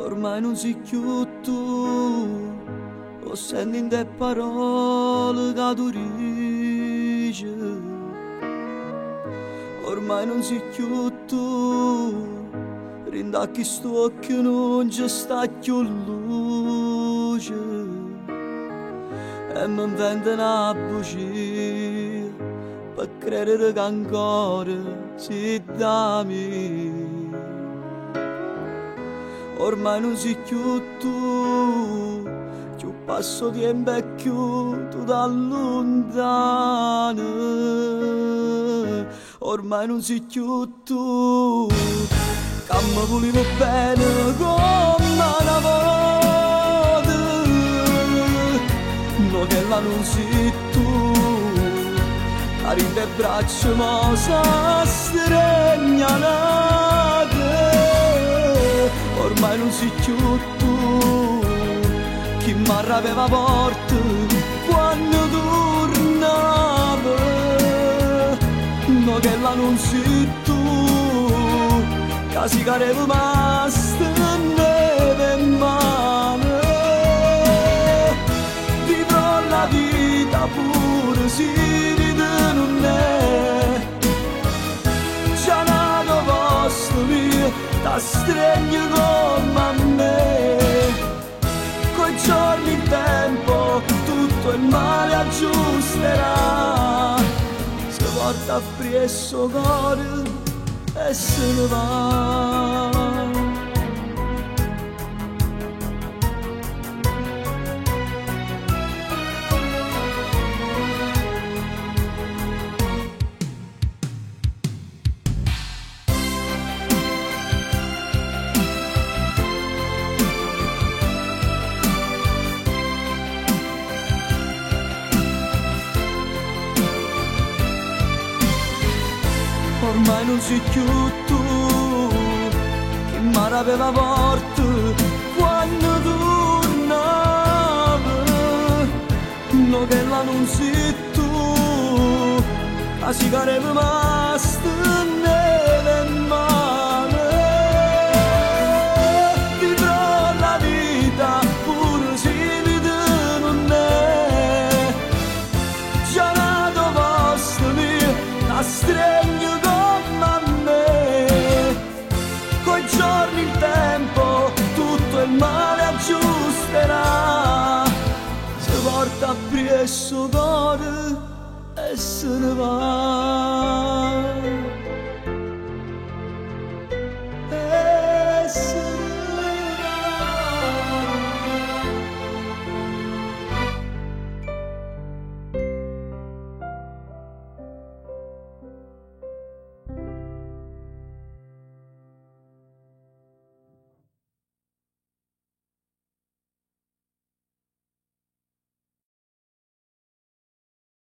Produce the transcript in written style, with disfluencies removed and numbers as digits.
Ormai non si più tu, o senti in te parole che tu dici. Ormai non si più tu, rinda che sto occhio non ci sta più luce. E mi invento una bugia per credere che ancora si dammi. Ormai non si più tu, più passo tempo e più tu da lontano. Ormai non si più tu, che mi volevo bene come una volta. No che là non si tu, cari le braccia ma s'astregnano. Ormai non si più tu, chi mi aveva porto quando tornava. No che là non si tu, che si careva masta neve in mano. Vivrò la vita pure si vede non è, già nato posto mio da stregno come a me. Coi giorni il tempo tutto il male aggiusterà, si porta appresso cuore e se ne va. Ormai non si più tu, chi mi aveva porto quando tornava. No che là non si tu, che si careva masta neve in mano. Vivrò la vita pure si vede non è, già nato posto mio da stregno. Giorni il tempo tutto il male aggiusterà, si porta appresso cuore e se ne va.